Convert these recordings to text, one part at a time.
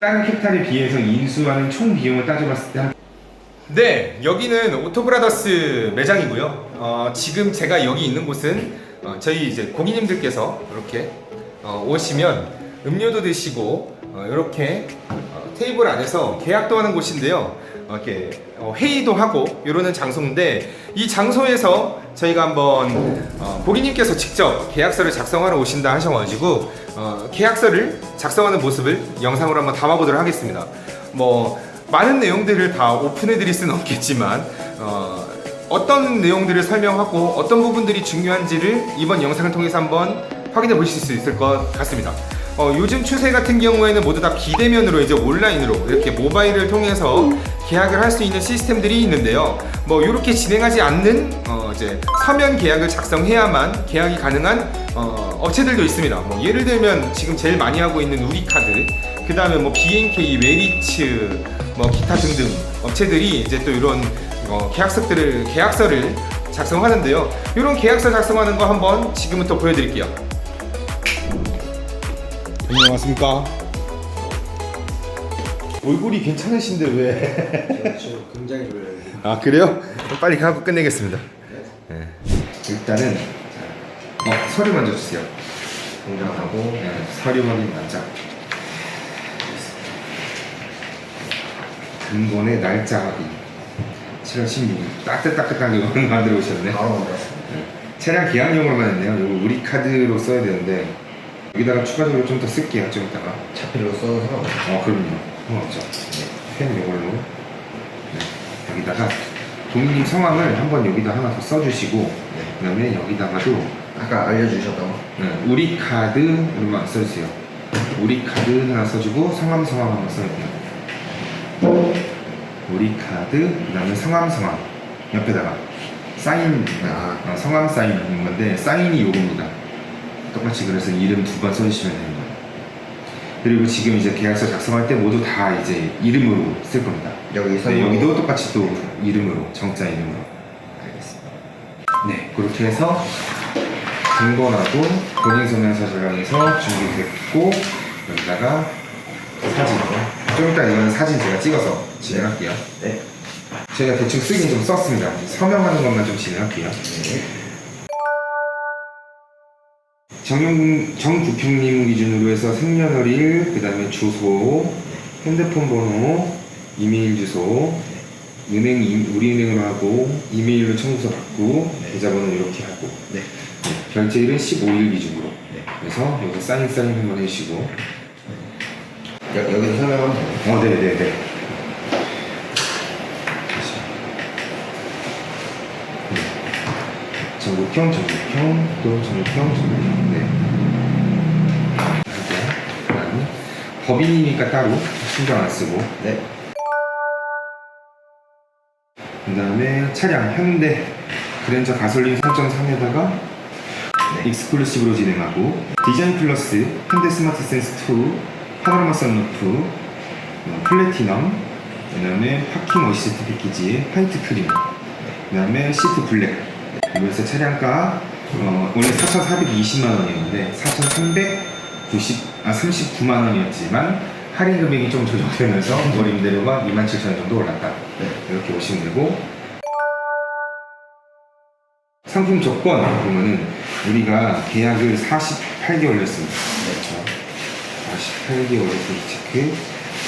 다른 캡탈에 비해서 인수하는 총 비용을 따져봤을 때 네, 여기는 오토브라더스 매장이고요. 지금 제가 여기 있는 곳은 저희 이제 고객님들께서 이렇게 오시면 음료도 드시고 이렇게 테이블 안에서 계약도 하는 곳인데요. 이렇게 회의도 하고 이러는 장소인데, 이 장소에서 저희가 한번 고객님께서 직접 계약서를 작성하러 오신다 하셔가지고 계약서를 작성하는 모습을 영상으로 한번 담아보도록 하겠습니다. 뭐 많은 내용들을 다 오픈해 드릴 수는 없겠지만 어떤 내용들을 설명하고 어떤 부분들이 중요한지를 이번 영상을 통해서 한번 확인해 보실 수 있을 것 같습니다. 요즘 추세 같은 경우에는 모두 다 비대면으로 이제 온라인으로 이렇게 모바일을 통해서 계약을 할 수 있는 시스템들이 있는데요. 뭐 이렇게 진행하지 않는 이제 서면 계약을 작성해야만 계약이 가능한 업체들도 있습니다. 뭐 예를 들면 지금 제일 많이 하고 있는 우리카드, 그 다음에 뭐 B&K, 웨리츠, 뭐 기타 등등 업체들이 이제 또 이런 계약서를 작성하는데요. 이런 계약서 작성하는 거 한번 지금부터 보여드릴게요. 안녕하십니까. 얼굴이 괜찮으신데 왜? 지금 굉장히 졸려요. 아 그래요? 빨리 하고 끝내겠습니다. 네. 일단은 서류 먼저 주세요. 공장하고 서류 확인 먼저. 근본의 날짜 확인. 7월 16일 따뜻하게 만들어 오셨네. 바로 만들었습니다. 차량 계약용으로만 했네요. 이거 우리 카드로 써야 되는데 여기다가 추가적으로 좀 더 쓸게요. 좀 이따가. 차필로 써서 그럼요. 상관없죠. 펜 이걸로. 네. 여기다가 동님 성함을 한번 여기다 하나 더 써주시고, 그 다음에 여기다가도 아까 알려주셨던 거. 우리 카드 이런만 써주세요. 우리 카드 하나 써주고 성함 한번 써주세요. 우리 카드, 그 다음에 성함 옆에다가 사인, 성함 사인 있는 건데 사인이 요겁니다. 똑같이 그래서 이름 2번 써주시면 됩니다. 그리고 지금 이제 계약서 작성할 때 모두 다 이제 이름으로 쓸 겁니다. 여기도 똑같이 또 이름으로, 정자 이름으로. 알겠습니다. 네, 그렇게 해서 등본하고 본인소명서 저장해서 준비됐고, 여기다가 사진. 좀 이따 이거는 사진 제가 찍어서 진행할게요. 네. 제가 대충 쓰긴 좀 썼습니다. 서명하는 것만 좀 진행할게요. 네. 정국형님 기준으로 해서 생년월일, 그 다음에 주소, 핸드폰 번호, 이메일 주소, 우리은행으로 하고, 이메일로 청구서 받고, 계좌번호 이렇게 하고, 결제일은 15일 기준으로. 그래서 여기 사인 한번 해주시고. 여기서 설명하면 돼요. 네네네. 전국형, 네. 그다음에 법인이니까 따로 신경 안 쓰고. 네. 그 다음에 차량 현대 그랜저 가솔린 3.3에다가 익스클루시브로 진행하고, 디자인 플러스, 현대 스마트 센스 2, 파노라마 선루프, 플래티넘, 그 다음에 파킹 어시스트 패키지, 화이트 크림, 그 다음에 시트 블랙. 그래서 차량가 원래 4,420만원이었는데 4,339만원이었지만 할인 금액이 좀 조정되면서 월 임대료가 27,000원 정도 올랐다. 이렇게 보시면 되고, 상품 조건 보면은 우리가 계약을 48개월 했습니다. 48개월 체크.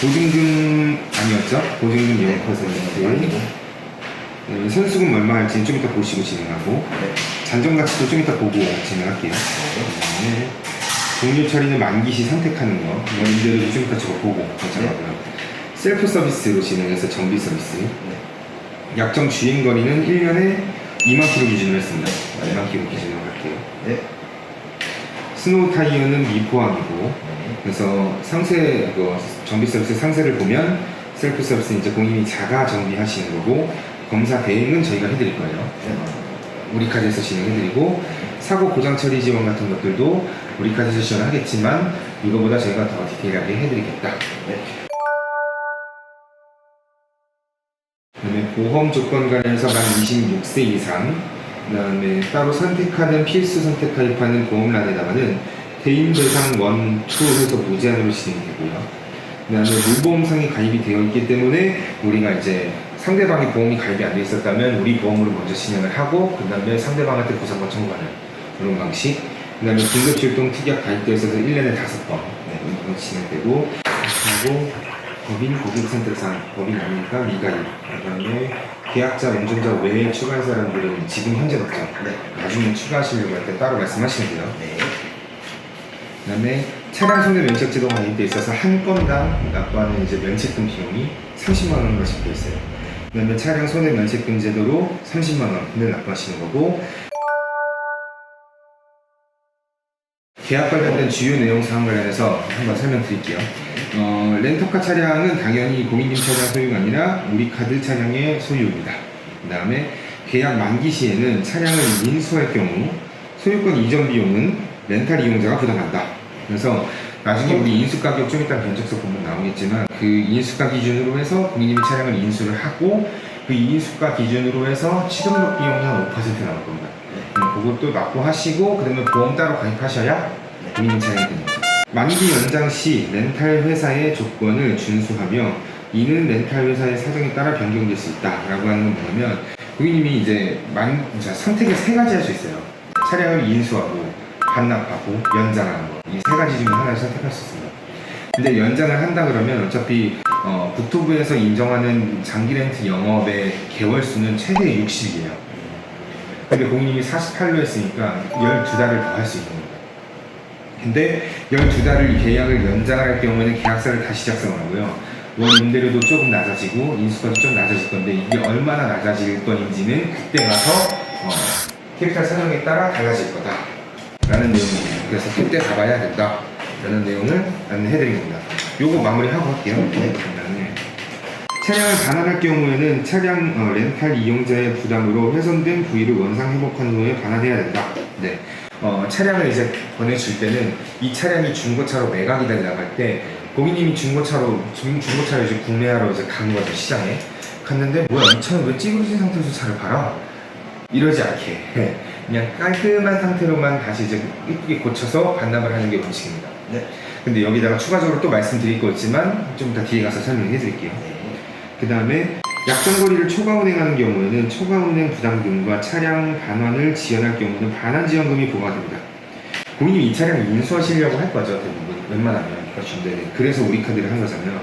보증금 아니었죠? 보증금 0%. 선수금 얼마 할지는 좀 이따 보시고 진행하고, 잔존가치도 좀 이따 보고 진행할게요. 종료 처리는 만기 시 선택하는 거, 임대료도 좀 이따 저거 보고 결정하고요. 셀프 서비스로 진행해서 정비 서비스. 약정 주행 거리는 1년에 2만 킬로 기준으로 했습니다. 2만 킬로 기준으로 할게요. 스노우 타이어는 미포함이고, 그래서 상세, 정비 서비스 상세를 보면 셀프 서비스는 이제 고객님이 자가 정비하시는 거고, 검사 대행은 저희가 해드릴 거예요. 우리 카드에서 진행해드리고, 사고 고장 처리 지원 같은 것들도 우리 카드에서 지원하겠지만 이거보다 저희가 더 디테일하게 해드리겠다. 그다음에 보험 조건 관련해서 만 26세 이상, 그다음에 따로 선택하는 필수 선택 가입하는 보험란에다가는 대인 배상 1, 2 해서 무제한으로 진행되고요. 그다음에 무보험상이 가입이 되어 있기 때문에 우리가 이제 상대방이 보험이 가입이 안 돼 있었다면 우리 보험으로 먼저 진행을 하고 그 다음에 상대방한테 보상권 청구하는 그런 방식. 그 다음에 긴급출동 특약 가입되어 있어서 1년에 5번 이런 진행되고, 하고 법인 고객선택상 법인 아니니까 미가입. 그 다음에 계약자 운전자 외에 추가할 사람들은 지금 현재 없죠. 나중에 추가하시려고 할 때 따로 말씀하시면 돼요. 그 다음에 차량 손해 면책 제도가 가입되어 있어서 한 건당 납부하는 이제 면책금 비용이 30만 원으로 잡혀 있어요. 그 다음에 차량 손해 면책금 제도로 30만 원을 납부하시는 거고, 계약 관련된 주요 내용 사항 관련해서 한번 설명드릴게요. 렌터카 차량은 당연히 고객님 차량 소유가 아니라 우리 카드 차량의 소유입니다. 그 다음에 계약 만기 시에는 차량을 인수할 경우 소유권 이전 비용은 렌탈 이용자가 부담한다. 그래서 나중에 우리 인수가격 좀 이따 변적서 보면 나오겠지만 그 인수가 기준으로 해서 고객님이 차량을 인수를 하고 그 인수가 기준으로 해서 취등록 비용이 한 5% 나올 겁니다. 그것도 납부하시고 그 다음에 보험 따로 가입하셔야 고객님 차량이 됩니다. 만기 연장 시 렌탈 회사의 조건을 준수하며 이는 렌탈 회사의 사정에 따라 변경될 수 있다라고 하는 건 뭐냐면 고객님이 이제 선택을 3가지 할 수 있어요. 차량을 인수하고 반납하고 연장하는 거. 이 3가지 중에 하나를 선택할 수 있습니다. 근데 연장을 한다 그러면 어차피 국토부에서 인정하는 장기 렌트 영업의 개월 수는 최대 60이에요. 근데 고객님이 48로 했으니까 12달을 더 할 수 있는 겁니다. 근데 12달을 계약을 연장할 경우에는 계약서를 다시 작성하고요. 월 임대료도 조금 낮아지고 인수가도 좀 낮아질 건데 이게 얼마나 낮아질 건인지는 그때 가서 캐피탈 사정에 따라 달라질 거다 라는 내용입니다. 그래서 그때 가봐야 된다 라는 내용을 안내해드린 겁니다. 요거 마무리하고 할게요. 그다음에 차량을 반환할 경우에는 차량 렌탈 이용자의 부담으로 훼손된 부위를 원상 회복한 후에 반환해야 된다. 차량을 이제 보내줄 때는 이 차량이 중고차로 매각이 돼 나갈 때 고객님이 중고차로 이제 구매하러 이제 간 거죠, 시장에. 갔는데 뭐야 이 차는 왜 찌그러진 상태에서 차를 팔아? 이러지 않게 그냥 깔끔한 상태로만 다시 이제 이쁘게 고쳐서 반납을 하는 게 원칙입니다. 근데 여기다가 추가적으로 또 말씀드릴 거 있지만 좀 이따 뒤에 가서 설명해 드릴게요. 그 다음에 약정거리를 초과 운행하는 경우에는 초과 운행 부담금과 차량 반환을 지연할 경우는 반환 지원금이 부과됩니다. 고객님이 이 차량을 인수하시려고 할 거죠, 대부분. 웬만하면. 그래서 우리 카드를 한 거잖아요.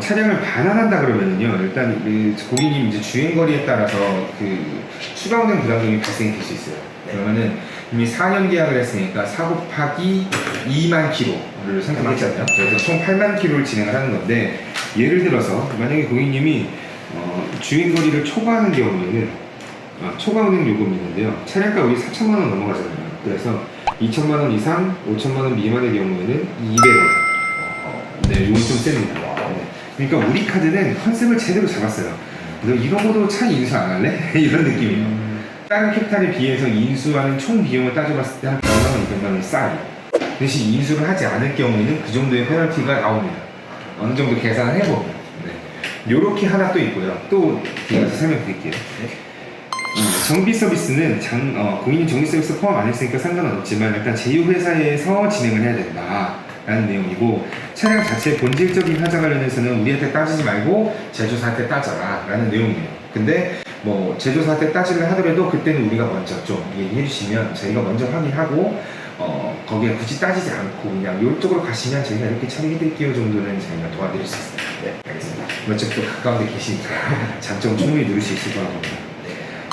차량을 반환한다 그러면은요, 일단 고객님 이제 주행거리에 따라서 그 추가 운행 부담금이 발생이 될 수 있어요. 그러면은 이미 4년 계약을 했으니까 4 곱하기 2만 킬로를 선택했잖아요. 그래서 총 8만 킬로를 진행을 하는 건데, 예를 들어서 만약에 고객님이 주행거리를 초과하는 경우에는 초과 운행 요금이 있는데요. 차량가 여기 4천만 원 넘어가잖아요. 그래서 2천만 원 이상, 5천만 원 미만의 경우에는 200원. 네, 요건 좀 셉니다. 그러니까 우리 카드는 컨셉을 제대로 잡았어요. 너 이런 거도 차 인수 안 할래? 이런 느낌이에요. 다른 캐피탈에 비해서 인수하는 총 비용을 따져봤을 때 한 100만 원, 200만 원 싸요. 대신 인수를 하지 않을 경우에는 그 정도의 페널티가 나옵니다. 어느 정도 계산을 해보면. 요렇게 하나 또 있고요. 또 뒤에 가서 설명드릴게요. 정비 서비스는 고객님 정비 서비스 포함 안 했으니까 상관없지만 일단 제휴회사에서 진행을 해야 된다 라는 내용이고, 차량 자체의 본질적인 하자 관련해서는 우리한테 따지지 말고 제조사한테 따져라 라는 내용이에요. 근데 뭐 제조사한테 따지려 하더라도 그때는 우리가 먼저 좀 얘기해 주시면 저희가 먼저 확인하고 거기에 굳이 따지지 않고 그냥 이쪽으로 가시면 저희가 이렇게 처리해 드릴게요 정도는 저희가 도와드릴 수 있습니다. 알겠습니다. 몇쪽 또 가까운 데 계시니까 장점 충분히 누릴 수 있을 거라고 봅니다.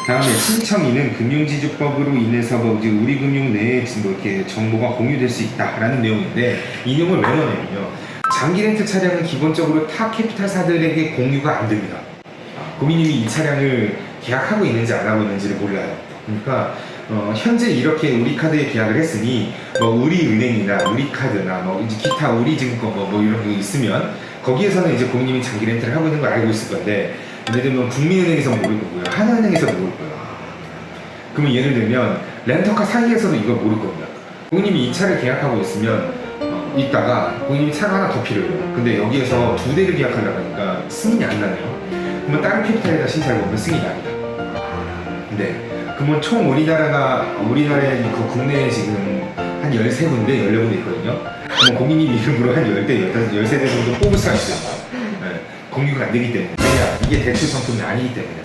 다음에 신청인은 금융지주법으로 인해서 우리 금융 내에 뭐 이렇게 정보가 공유될 수 있다라는 내용인데, 이 내용을 왜 넣냐면요, 장기 렌트 차량은 기본적으로 타 캐피탈사들에게 공유가 안 됩니다. 고객님이 이 차량을 계약하고 있는지 안 하고 있는지를 몰라요. 그러니까 현재 이렇게 우리 카드에 계약을 했으니 뭐 우리 은행이나 우리 카드나 뭐 이제 기타 우리 증권 뭐 이런 거 있으면 거기에서는 이제 고객님이 장기 렌트를 하고 있는 걸 알고 있을 건데, 예를 들면 국민은행에서 모를 거고요, 하나은행에서 모를 거예요. 그러면 예를 들면 렌터카 사이에서도 이걸 모를 겁니다. 고객님이 이 차를 계약하고 있으면 있다가 고객님이 차가 하나 더 필요해요. 근데 여기에서 2대를 계약하려고 하니까 승인이 안 나네요. 그러면 다른 캐피탈에다 신청을 보면 승인이 납니다. 그러면 총 우리나라에 그 국내에 지금 한 13군데, 14군데 있거든요. 뭐 고객님 이름으로 한 10대, 15, 13대 정도 뽑을 수가 있어요. 네, 공유가 안 되기 때문에. 왜냐? 이게 대출 상품이 아니기 때문에.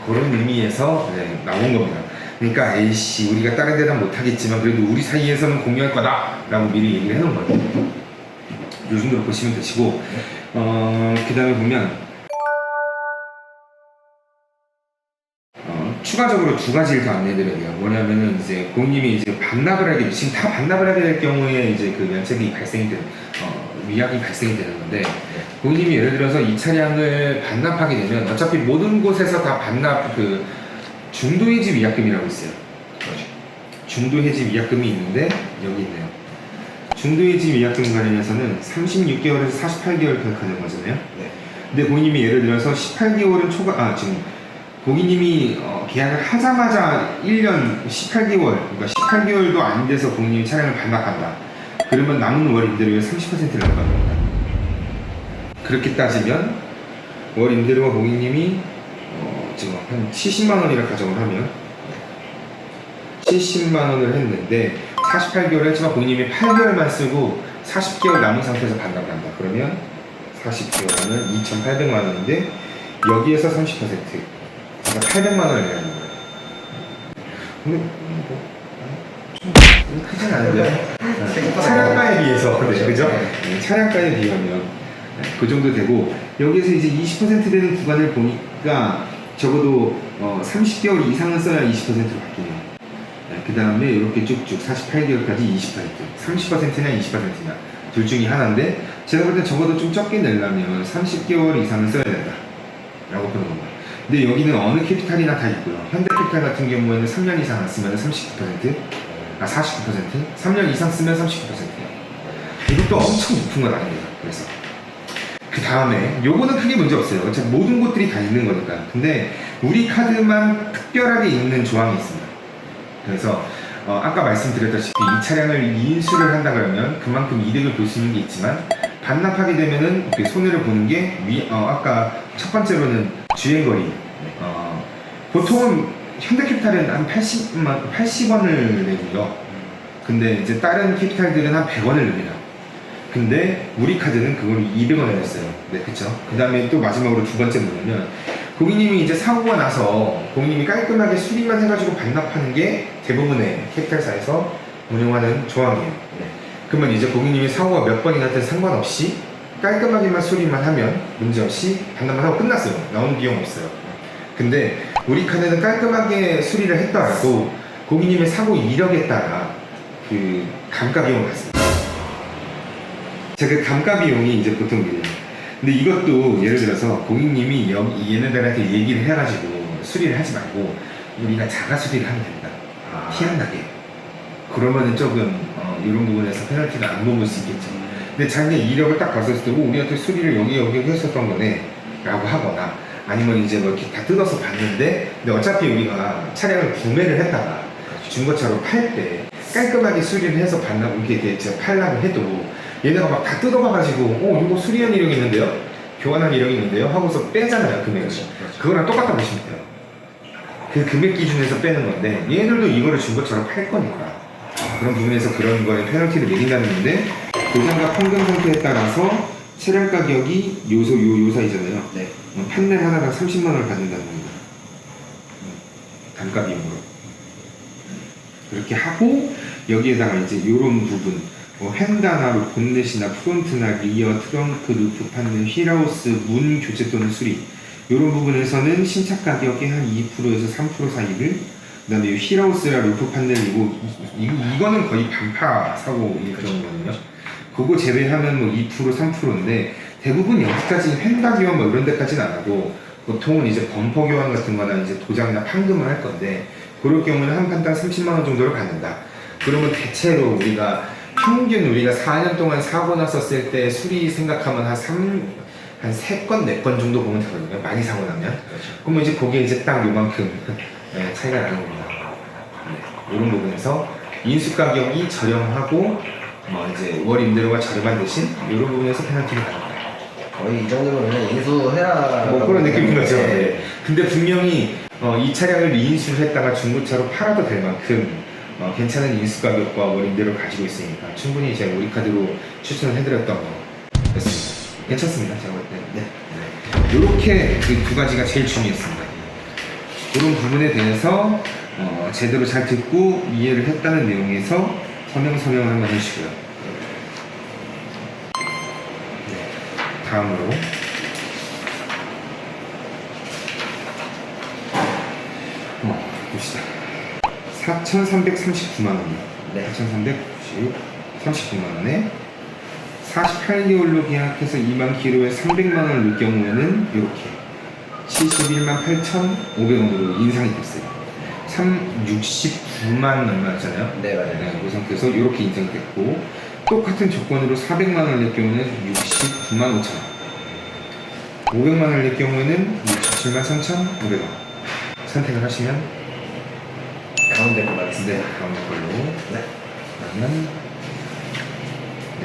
그런 의미에서 나온 겁니다. 그러니까 에이씨 우리가 다른 데는 못하겠지만 그래도 우리 사이에서는 공유할 거다 라고 미리 얘기를 해놓은 거예요. 요 정도로 보시면 되시고 그 다음에 보면 추가적으로 두 가지를 더 안내드려요. 뭐냐면은 이제 고객님이 이제 반납을 하게 지금 다 반납을 하게 될 경우에 이제 그 면책이 발생이 되는 위약이 발생이 되는 건데 고객님이 예를 들어서 이 차량을 반납하게 되면 어차피 모든 곳에서 다 반납 그 중도해지 위약금이라고 있어요. 중도해지 위약금이 있는데 여기 있네요. 중도해지 위약금 관련해서는 36개월에서 48개월 계약하는 거잖아요. 네. 근데 고객님이 예를 들어서 18개월은 지금 고객님이 계약을 하자마자 1년 18개월, 그러니까 18개월도 안 돼서 고객님이 차량을 반납한다. 그러면 남은 월 임대료의 30%를 나가는 겁니다. 그렇게 따지면 월 임대료가 고객님이 지금 한 70만 원이라 가정을 하면 70만 원을 했는데 48개월 했지만 고객님이 8개월만 쓰고 40개월 남은 상태에서 반납을 한다. 그러면 40개월은 2,800만 원인데 여기에서 30% 그러니까 800만 원을 내는 거예요. 근데 좀 크진 않은데요? 차량가에 비해서 그죠? 차량가에 비하면 그 정도 되고 여기에서 이제 20% 되는 구간을 보니까 적어도 30개월 이상은 써야 20%로 바뀌네요. 그 다음에 이렇게 쭉쭉 48개월까지 20%, 30%냐 20%냐 둘 중에 하나인데 제가 볼 때 적어도 좀 적게 내려면 30개월 이상은 써야 된다 라고 보는 겁니다. 근데 여기는 어느 캐피탈이나 다 있고요. 현대캐피탈 같은 경우에는 3년 이상 안 쓰면 39%, 3년 이상 쓰면 39%예요. 이것도 엄청 높은 건 아닙니다. 그래서 그 다음에 요거는 크게 문제 없어요. 어차피 모든 곳들이 다 있는 거니까. 근데 우리 카드만 특별하게 있는 조항이 있습니다. 그래서 아까 말씀드렸다시피 이 차량을 인수를 한다 그러면 그만큼 이득을 볼 수 있는 게 있지만 반납하게 되면은 그 손해를 보는 게 아까 첫 번째로는 주행거리. 보통은 현대캐피탈은 한 80원을 내고요. 근데 이제 다른 캐피탈들은 한 100원을 냅니다. 근데 우리 카드는 그걸 200원을 냈어요. 네, 그쵸? 그 다음에 또 마지막으로 두 번째 뭐냐면 고객님이 이제 사고가 나서 고객님이 깔끔하게 수리만 해가지고 반납하는 게 대부분의 캐피탈사에서 운영하는 조항이에요. 네. 그러면 이제 고객님이 사고가 몇 번이 났든 상관없이 깔끔하게만 수리만 하면 문제없이 반납만 하고 끝났어요. 나오는 비용 없어요. 근데 우리 카드는 깔끔하게 수리를 했더라도 고객님의 사고 이력에 따라 그 감가 비용을 받습니다. 그 감가 비용이 이제 보통 그래요. 근데 이것도 예를 들어서 고객님이 얘네들한테 얘기를 해가지고 수리를 하지 말고 우리가 자가 수리를 하면 된다. 티 안 나게. 그러면은 조금 이런 부분에서 페널티가 안 먹을 수 있겠죠. 근데 자기 이력을 딱 봤을 때 우리한테 수리를 여기 했었던 거네 라고 하거나 아니면 이제 뭐 이렇게 다 뜯어서 봤는데 근데 어차피 우리가 차량을 구매를 했다가 중고차로 팔 때 깔끔하게 수리를 해서 반납 이렇게 팔라고 해도 얘네가 막 다 뜯어봐가지고 이거 수리한 이력이 있는데요? 교환한 이력이 있는데요? 하고서 빼잖아요 금액을. 그거랑 똑같다 보시면 돼요. 그 금액 기준에서 빼는 건데 얘네들도 이거를 중고차로 팔 거니까 그런 부분에서 그런 거에 페널티를 매긴다는 건데 고장과 판금 상태에 따라서 차량 가격이 요 사이잖아요. 네. 판넬 하나당 30만 원을 받는다는 겁니다. 단가 비용으로. 그렇게 하고 여기에다가 이제 요런 부분 횡단화, 본넷이나 프론트나 리어, 트렁크, 루프 판넬, 휠하우스, 문 교체 또는 수리 이런 부분에서는 신차 가격의 한 2%에서 3% 사이를 그 다음에 휠하우스랑 루프 판넬이고 이거는 거의 반파 사고일 경우거든요. 그거 제외하면 뭐 2%, 3%인데 대부분 여기까지 횡단 교환 뭐 이런 데까지는 안 하고 보통은 이제 범퍼 교환 같은 거나 이제 도장이나 판금을 할 건데 그럴 경우는 한 판당 30만 원 정도를 받는다. 그러면 대체로 평균 우리가 4년 동안 사고 났었을 때 수리 생각하면 한 3건, 4건 정도 보면 되거든요. 많이 사고 나면. 그렇죠. 그러면 이제 그게 이제 딱 요만큼 차이가 나는 겁니다. 네. 이런 부분에서 인수 가격이 저렴하고 이제 월 임대료가 저렴한 대신 이런 부분에서 페널티를 받는다. 거의 이 정도면 그냥 인수해라. 뭐 그런 느낌인 거죠. 네. 근데 분명히 이 차량을 인수를 했다가 중고차로 팔아도 될 만큼 괜찮은 인수 가격과 월임대를 가지고 있으니까 충분히 제가 우리 카드로 추천을 해드렸던 거였습니다. 괜찮습니다. 제가 볼 때. 네. 이렇게 그 두 가지가 제일 중요했습니다. 그런 부분에 대해서 제대로 잘 듣고 이해를 했다는 내용에서 서명 한번 해주시고요. 네. 다음으로 봅시다. 4,339만 원이요. 네. 4,339만 원에 48개월로 계약해서 2만 킬로에 300만 원을 넣을 경우에는 이렇게 71만 8,500원으로 인상이 됐어요. 69만 얼마였잖아요. 네, 맞아요. 네, 그 상태에서 이렇게 인상이 됐고 똑같은 조건으로 400만 원을 낼 경우에는 69만 5천 원. 500만 원을 낼 경우에는 67만 3,500원. 선택을 하시면 가운데 거 가겠습니다. 네, 가운데 걸로. 네. 그러면 네.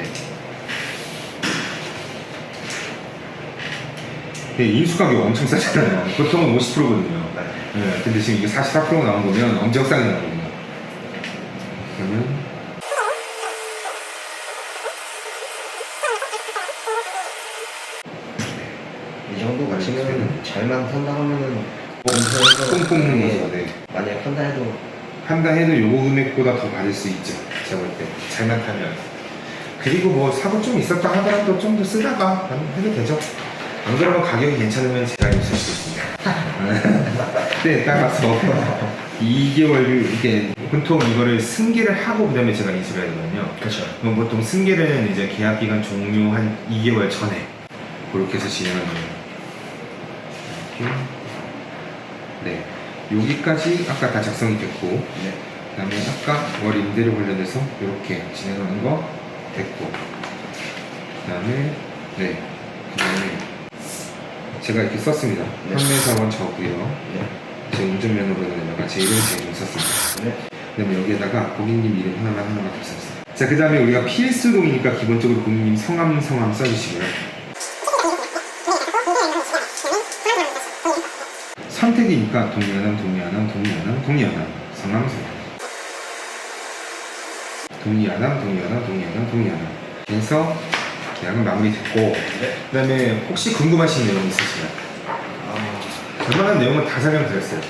네, 인수 가격 엄청 싸잖아요. 보통은 50%거든요. 네, 근데 지금 이게 44% 나온 거면 엄청 싸게 나거든요. 그러면 이 정도 가치면 잘만 산다 하면은 뽕 뽑는 거죠. 네. 만약에 판다 해도 한다 해도 요거 금액보다 더 받을 수 있죠. 제가 볼 때. 잘만 타면. 그리고 뭐 사고 좀 있었다 하더라도 좀 더 쓰다가 해도 되죠. 안 그러면 가격이 괜찮으면 제가 있을 수 있습니다. 네, 따라서 2개월 이게 보통 이거를 승계를 하고 그다음에 제가 인수를 해야 되거든요. 그렇죠. 그럼 보통 승계는 이제 계약 기간 종료 한 2개월 전에 그렇게 해서 진행하는 거예요. 이렇게. 네, 여기까지 아까 다 작성이 됐고, 네. 그다음에 아까 월 임대료 관련해서 이렇게 진행하는 거 됐고, 그다음에 네, 그다음에 제가 이렇게 썼습니다. 네. 판매사원 저고요. 네. 제 운전면허번호에다가 제 이름 썼습니다. 네. 그다음에 여기에다가 고객님 이름 하나만 더 썼어요. 자, 그다음에 우리가 필수동이니까 기본적으로 고객님 성함 써주시고요. 선택이니까 동의하남 성함 동의하남 그래서 계약은 마무리됐고, 네. 그다음에 혹시 궁금하신 내용이 있으시면 웬만한 내용은 다 설명드렸어요.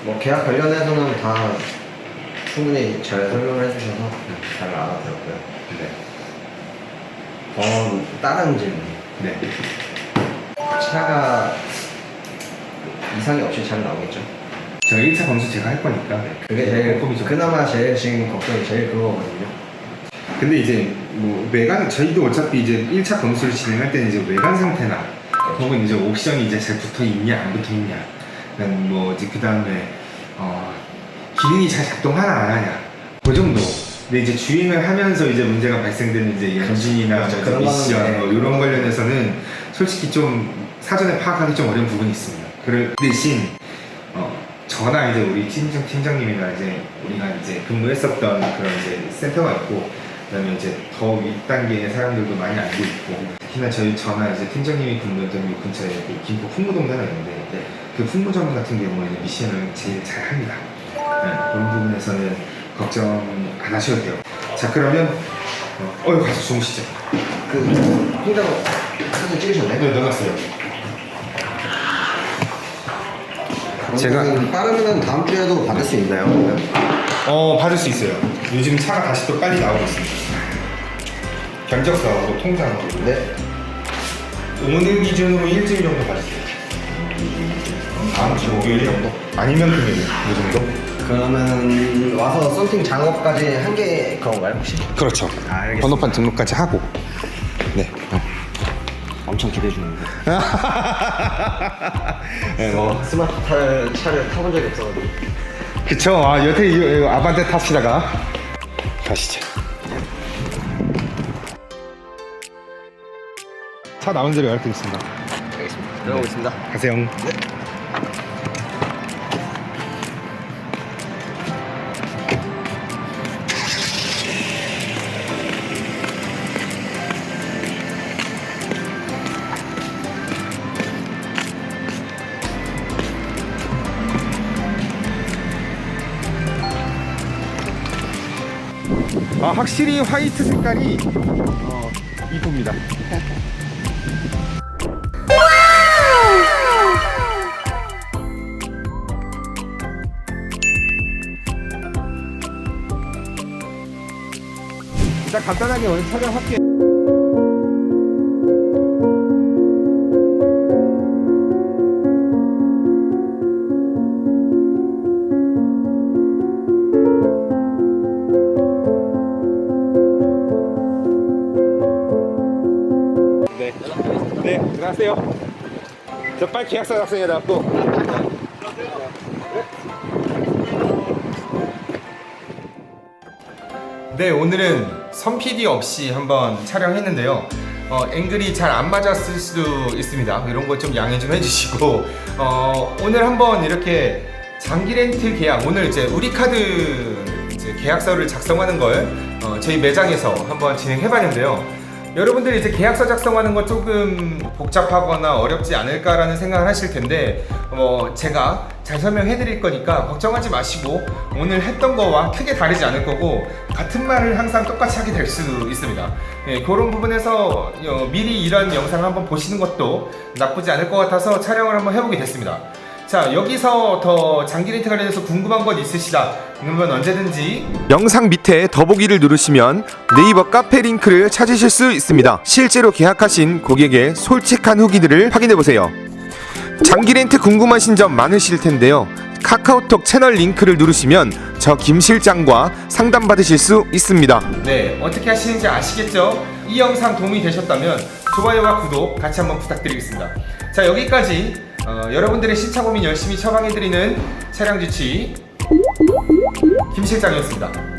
뭐 계약 관련해서는 다 충분히 잘 설명을 해주셔서 잘 알아들었고요. 네. 다른 질문. 네. 차가 이상이 없이 잘 나오겠죠? 제가 1차 검수 제가 할 거니까. 그게 제일 꼼꼼히 좀. 그나마 제일 지금 걱정이 제일 그거거든요. 근데 이제 뭐 외관 저희도 어차피 이제 1차 검수를 진행할 때는 이제 외관 상태나 혹은 이제 옵션이 이제 잘 붙어 있냐 안 붙어 있냐, 뭐 이제 그 다음에 기능이 잘 작동하나 안 하냐 그 정도. 근데 이제 주행을 하면서 이제 문제가 발생되는 이제 엔진이나 그렇죠. 뭐 그런 미션 거는, 뭐 네. 이런 관련해서는 솔직히 좀 사전에 파악하기 좀 어려운 부분이 있습니다. 그 대신 저나 이제 우리 팀장님이나 이제 우리가 이제 근무했었던 그런 이제 센터가 있고, 그다음에 이제 더 윗단계의 사람들도 많이 알고 있고, 특히나 저나 이제 팀장님이 근무했던 이 근처에 그 김포 풍무동이 하나 있는데, 네. 그 풍무점 같은 경우에는 미션을 제일 잘 합니다. 네, 그런 부분에서는 걱정 안 하셔도 돼요. 자, 그러면 가서 주무시죠. 그 통장 사진 찍으셨나요? 네, 넣어놨어요. 제가 빠르면 다음 주에도 받을 수 있나요? 받을 수 있어요. 요즘 차가 다시 또 빨리 나오고 있습니다. 견적서하고 통장하고. 네. 오늘 기준으로 일주일 정도 받으세요. 다음 주 목요일 정도? 아니면 금요일 이 정도? 그러면 와서 썬팅 작업까지 한 개 그런가요 혹시? 그렇죠. 알겠습니다. 번호판 등록까지 하고. 네. 엄청 기대해 주는데. 네, 뭐. 스마트 차를 타본 적이 없어가지고. 그쵸. 여태 이 아반떼 탑시다가 가시죠. 차 나오는 대로 연락드리겠습니다. 알겠습니다. 들어가겠습니다. 가세요. 네. 확실히 화이트 색깔이 이쁩니다. 일단 간단하게 오늘 촬영할게요. 네, 들어가세요. 저 빨리 계약서 작성해야 돼갖고. 네, 오늘은 선 PD 없이 한번 촬영했는데요. 앵글이 잘 안 맞았을 수도 있습니다. 이런 거 좀 양해 좀 해주시고, 오늘 한번 이렇게 장기 렌트 계약, 오늘 이제 우리카드 이제 계약서를 작성하는 걸 저희 매장에서 한번 진행해봤는데요. 여러분들이 이제 계약서 작성하는 거 조금 복잡하거나 어렵지 않을까라는 생각을 하실 텐데 제가 잘 설명해 드릴 거니까 걱정하지 마시고 오늘 했던 거와 크게 다르지 않을 거고 같은 말을 항상 똑같이 하게 될 수 있습니다. 예, 그런 부분에서 미리 이런 영상을 한번 보시는 것도 나쁘지 않을 것 같아서 촬영을 한번 해보게 됐습니다. 자, 여기서 더 장기 렌트 관련해서 궁금한 것 있으시다 그러면 언제든지 영상 밑에 더보기를 누르시면 네이버 카페 링크를 찾으실 수 있습니다. 실제로 계약하신 고객의 솔직한 후기들을 확인해보세요. 장기 렌트 궁금하신 점 많으실 텐데요. 카카오톡 채널 링크를 누르시면 저 김 실장과 상담 받으실 수 있습니다. 네, 어떻게 하시는지 아시겠죠? 이 영상 도움이 되셨다면 좋아요와 구독 같이 한번 부탁드리겠습니다. 자, 여기까지 여러분들의 신차 고민 열심히 처방해드리는 차량주치 김 실장이었습니다.